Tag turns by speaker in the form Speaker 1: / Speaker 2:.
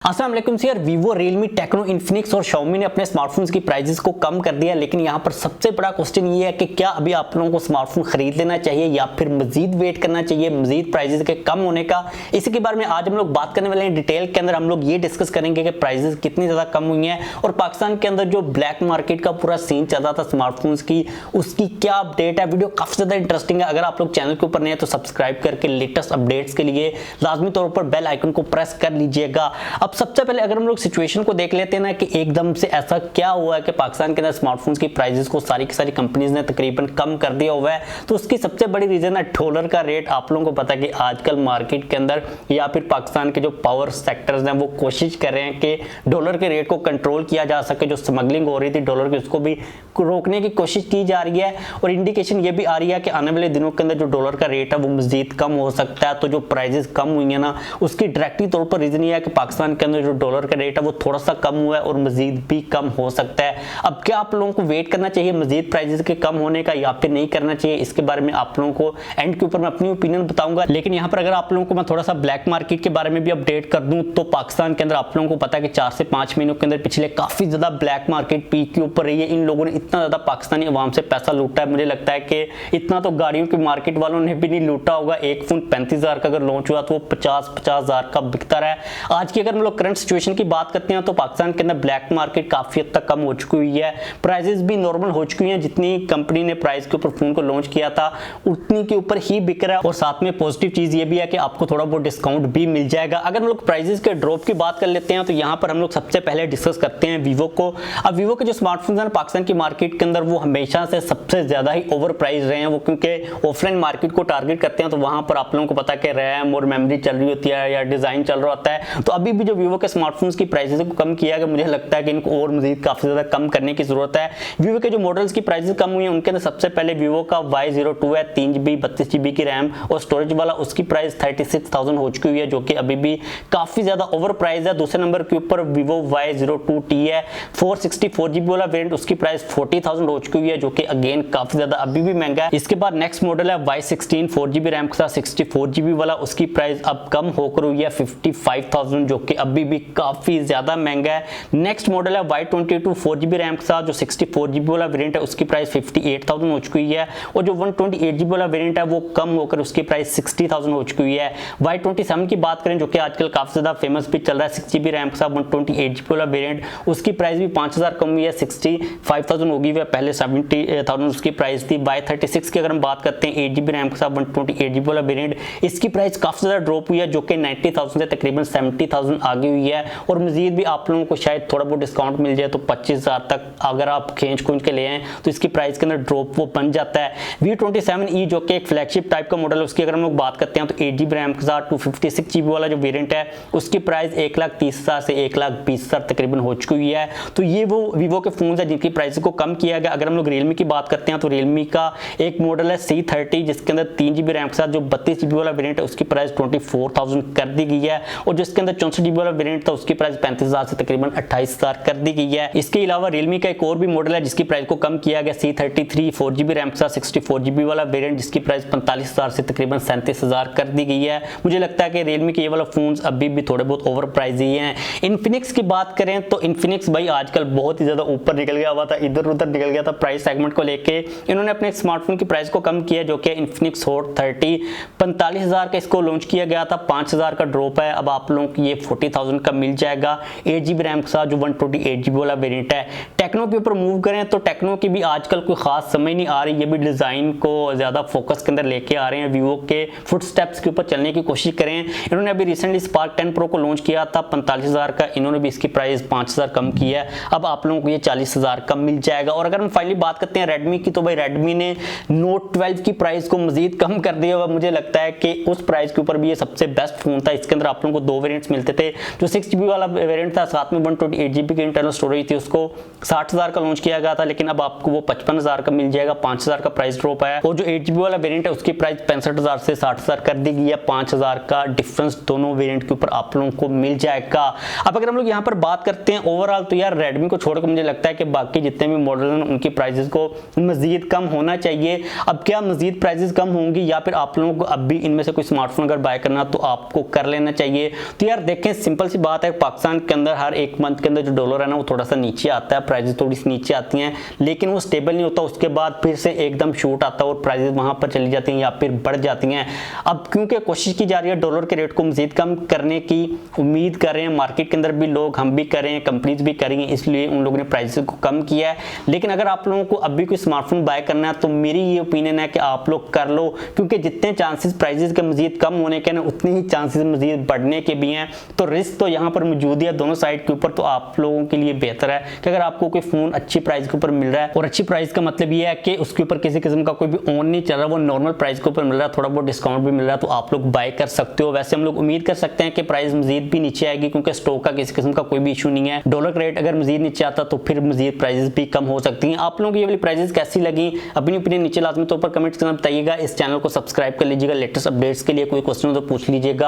Speaker 1: अस्सलाम वालेकुम यार, वीवो, रियलमी, टेक्नो, इन्फिनिक्स और शाओमी ने अपने स्मार्टफोन्स की प्राइसेस को कम कर दिया। लेकिन यहाँ पर सबसे बड़ा क्वेश्चन ये है कि क्या अभी आप लोगों को स्मार्टफोन खरीद लेना चाहिए या फिर मजीद वेट करना चाहिए मजीद प्राइसेस के कम होने का। इसी के बारे में आज हम लोग बात करने वाले हैं। डिटेल के अंदर हम लोग ये डिस्कस करेंगे कि प्राइसेस कितनी ज्यादा कम हुई हैं और पाकिस्तान के अंदर जो ब्लैक मार्केट का पूरा सीन चल रहा था स्मार्टफोन्स की, उसकी क्या अपडेट है। वीडियो काफी ज्यादा इंटरेस्टिंग है। अगर आप लोग चैनल के ऊपर नए हैं तो सब्सक्राइब करके लेटेस्ट अपडेट्स के लिए लाजमी तौर पर बेल आइकन को प्रेस कर लीजिएगा। अब सबसे पहले अगर हम लोग सिचुएशन को देख लेते हैं ना कि एकदम से ऐसा क्या हुआ है कि पाकिस्तान के अंदर स्मार्टफोन्स की प्राइसेस को सारी की सारी कंपनीज ने तकरीबन कम कर दिया हुआ है। तो उसकी सबसे बड़ी रीजन है डॉलर का रेट। आप लोगों को पता है कि आजकल मार्केट के अंदर या फिर पाकिस्तान के जो पावर सेक्टर्स हैं वो कोशिश कर रहे हैं कि डॉलर के रेट को कंट्रोल किया जा सके। जो स्मगलिंग हो रही थी डॉलर की उसको भी रोकने की कोशिश की जा रही है और इंडिकेशन ये भी आ रही है कि आने वाले दिनों के अंदर जो डॉलर का रेट है वो मजीद कम हो सकता है। तो जो प्राइसेस कम हुई है ना उसकी डायरेक्टली तौर पर रीजन ये है कि पाकिस्तान के अंदर जो डॉलर का रेट है वो थोड़ा सा कम हुआ है और मजीद भी कम हो सकता है। अब क्या आप लोगों को वेट करना चाहिए मजीद प्राइसेस के कम होने का या फिर नहीं करना चाहिए, इसके बारे में आप लोगों को एंड के ऊपर मैं अपनी ओपिनियन बताऊंगा। लेकिन यहाँ पर अगर आप लोगों को मैं थोड़ा सा ब्लैक मार्केट के बारे में भी अपडेट कर दूं तो पाकिस्तान के अंदर आप लोगों को पता है कि 4 से 5 महीनों के अंदर पिछले काफी ज्यादा ब्लैक मार्केट पीक के ऊपर रही है। इन लोगों ने इतना ज्यादा पाकिस्तानी अवाम से पैसा लूटा है, मुझे लगता है कि इतना तो गाड़ियों की मार्केट वालों ने भी नहीं लूटा होगा। एक फोन 35,000 का अगर लॉन्च हुआ तो वो 50,000 का बिकता रहा है। आज की अगर हम लोग करंट सिचुएशन की बात करते हैं तो पाकिस्तान के अंदर ब्लैक मार्केट काफी हद तक कम हो चुकी हुई है। प्राइसेस भी नॉर्मल हो चुकी हैं। जितनी कंपनी ने प्राइस के ऊपर फोन को लॉन्च किया था उतनी के ऊपर ही बिक रहा है और साथ में पॉजिटिव चीज ये भी है कि आपको थोड़ा बहुत डिस्काउंट भी मिल जाएगा। अगर हम लोग प्राइसेस के ड्रॉप की बात कर लेते हैं तो यहाँ पर हम लोग सबसे पहले डिस्कस करते हैं वीवो को। अब वीवो के जो स्मार्टफोन है पाकिस्तान की मार्केट के अंदर वो हमेशा से सबसे ज्यादा ही ओवर प्राइस रहे हैं। वो क्योंकि ऑफलाइन मार्केट को टारगेट करते हैं तो वहां पर आप लोगों को पता है रैम और मेमोरी चल रही होती है या डिजाइन चल रहा होता है। तो अभी भी जो वीवो के स्मार्टफोन्स की प्राइसेस को कम किया गया, मुझे लगता है कि इनको और मजीद काफी ज्यादा कम करने की जरूरत है। वीवो के जो मॉडल्स की प्राइसेस कम हुई है उनके अंदर सबसे पहले वीवो का Y02 है, 3GB 32GB की रैम और स्टोरेज वाला। उसकी प्राइस 36,000 हो चुकी हुई है जो कि अभी भी काफी ज्यादा ओवर प्राइस है। दूसरे नंबर के ऊपर वीवो Y02T है, 464GB वाला वेरिएंट, उसकी प्राइस 40,000 हो चुकी हुई है जो कि अगेन काफी ज्यादा अभी भी महंगा है। इसके बाद नेक्स्ट मॉडल है Y16 4GB रैम के साथ 64GB वाला, उसकी प्राइस अब कम होकर हुई है 55,000 जो कि अभी भी काफी ज्यादा महंगा है। नेक्स्ट मॉडल है Y22 4GB रैम के साथ जो 64GB वाला वेरिएंट है उसकी प्राइस 58,000 हो चुकी है और जो 128GB वाला वेरिएंट है वो कम होकर उसकी प्राइस 60,000 हो चुकी है। Y27 की बात करें जो कि आजकल काफी ज्यादा फेमस भी चल रहा है, 6GB रैम के साथ 128GB वाला वेरिएंट, उसकी प्राइस भी 5,000 कम हुई है, 65,000 होगी। वह पहले 70,000 उसकी प्राइस थी। Y36 की अगर हम बात करते हैं 8GB रैम के साथ 128GB वाला वेरिएंट, इसकी प्राइस काफी ज्यादा ड्रॉप हुई है जो कि 90,000 से तकरीबन 70,000 आगे हुई है और मजीद भी आप लोगों को शायद थोड़ा बहुत डिस्काउंट मिल जाए तो 25,000 तक अगर आप खींच के ले आए तो इसकी प्राइस के अंदर ड्रॉप वो बन जाता है। V27e जो कि एक फ्लैगशिप टाइप का मॉडल है, उसकी अगर हम लोग बात करते हैं तो 8GB रैम के साथ 256GB वाला जो वेरिएंट है उसकी प्राइस 1,30,000 से 1,20,000 तकरीबन हो चुकी हुई है। तो ये वो वीवो के फोन है जिनकी प्राइस को कम किया गया। अगर हम लोग रियलमी की बात करते हैं तो रियलमी का एक मॉडल है C30 जिसके अंदर 3GB रैम के साथ जो 32GB वाला वेरिएंट है उसकी प्राइस 24,000 कर दी गई है और जिसके अंदर 64GB वाला वेरिएंट था उसकी प्राइस 35,000 से तकरीबन 28,000 कर दी गई है। इसके अलावा रियलमी का एक और भी मॉडल है जिसकी प्राइस को कम किया गया, C33 4GB रैम के साथ 64GB वाला वेरिएंट, जिसकी प्राइस 45,000 से तकरीबन 37,000 कर दी गई है। मुझे लगता है कि रियलमी के ये वाला फोन अभी भी थोड़े बहुत ओवर प्राइस ही हैं। इन्फिनिक्स की बात करें तो इन्फिनिक्स भाई आजकल बहुत ही ज्यादा ऊपर निकल गया हुआ था, इधर उधर निकल गया था प्राइस सेगमेंट को लेके। इन्होंने अपने स्मार्टफोन की प्राइस को कम किया जो कि इन्फिनिक्स हॉट 30 45,000 का इसको लॉन्च किया गया था, 5,000 का ड्रॉप है। अब आप लोगों को ये 40,000 का मिल जाएगा 8GB रैम के साथ जो 128GB वाला वेरिएंट है। टेक्नो के ऊपर मूव करें तो टेक्नो की भी आजकल कोई खास समझ नहीं आ रही, ये भी डिजाइन को ज्यादा फोकस के अंदर लेके आ रहे हैं, वीवो के फुटस्टेप्स के ऊपर चलने की कोशिश करें। इन्होंने अभी रिसेंटली स्पार्क 10 प्रो को लॉन्च किया था 45,000 का, इन्होंने भी इसकी प्राइस 5,000 कम की है। अब आप लोगों को ये 40,000 कम मिल जाएगा। और अगर हम फाइनली बात करते हैं रेडमी की तो भाई रेडमी ने नोट 12 की प्राइस को मजीद कम कर दिया। मुझे लगता है कि उस प्राइस के ऊपर भी ये सबसे बेस्ट फोन था। इसके अंदर आप लोगों को दो वेरिएंट्स मिलते थे, जो 6GB वाला वेरिएंट था साथ में 128GB की इंटरनल स्टोरेज थी, उसको 60,000 का लॉन्च किया गया था लेकिन अब आपको वो 55,000 का मिल जाएगा, 5,000 का प्राइस ड्रॉप है। और जो 8GB वाला वेरिएंट है उसकी प्राइस 65,000 से 60,000 कर दी गई है, 5,000 का डिफरेंस दोनों वेरिएंट के ऊपर आप लोगों को मिल जाएगा। अब अगर हम लोग यहाँ पर बात करते हैं ओवरऑल तो यार रेडमी को छोड़कर मुझे लगता है कि बाकी जितने भी मॉडल हैं उनकी प्राइसेस को मजीद कम होना चाहिए। अब क्या मजीद प्राइसेस कम होंगी या फिर आप लोगों को अब भी इनमें से कोई स्मार्टफोन अगर बाय करना तो आपको कर लेना चाहिए। तो यार देखें सिंपल सी बात है, पाकिस्तान के अंदर हर एक मंथ के अंदर जो डॉलर है ना वो थोड़ा सा नीचे आता है, प्राइसेस थोड़ी सी नीचे आती हैं, लेकिन वो स्टेबल नहीं होता, उसके बाद फिर से एकदम शूट आता है और प्राइसेस वहां पर चली जाती हैं या फिर बढ़ जाती हैं। अब क्योंकि कोशिश की जा रही है डॉलर के रेट को मजीद कम करने की, उम्मीद कर रहे हैं मार्केट के अंदर भी लोग, हम भी कर रहे हैं, कंपनीज भी करेंगे, इसलिए उन लोगों ने प्राइसेस को कम किया है। लेकिन अगर आप लोगों को अभी कोई स्मार्टफोन बाय करना है तो मेरी ये ओपिनियन है कि आप लोग कर लो, क्योंकि जितने चांसेस प्राइसेस के मजीद कम होने के ना उतने ही चांसेस मजीद बढ़ने के भी हैं। तो रिस्क तो यहाँ पर मौजूद है दोनों साइड के ऊपर। तो आप लोगों के लिए बेहतर है कि अगर आपको कोई फोन अच्छी प्राइस के ऊपर मिल रहा है, और अच्छी प्राइस का मतलब ये है कि उसके ऊपर किसी किस्म का कोई भी ऑन नहीं चल रहा, वो नॉर्मल प्राइस के ऊपर मिल रहा है, थोड़ा बहुत डिस्काउंट भी मिल रहा है, तो आप लोग बाय कर सकते हो। वैसे हम लोग उम्मीद कर सकते हैं कि प्राइस मजीद भी नीचे आएगी, क्योंकि स्टॉक का किसी किस्म का कोई भी इशू नहीं है। डॉलर का रेट अगर मजीद नीचे आता तो फिर मजीद प्राइसेस भी कम हो सकती हैं। आप लोगों को ये वाली प्राइसेस कैसी लगी, अपनी ओपिनियन नीचे लाजमी तौर पर कमेंट्स करना बताइएगा। इस चैनल को सब्सक्राइब कर लीजिएगा, लेटेस्ट अपडेट्स के लिए कोई क्वेश्चन हो तो पूछ लीजिएगा।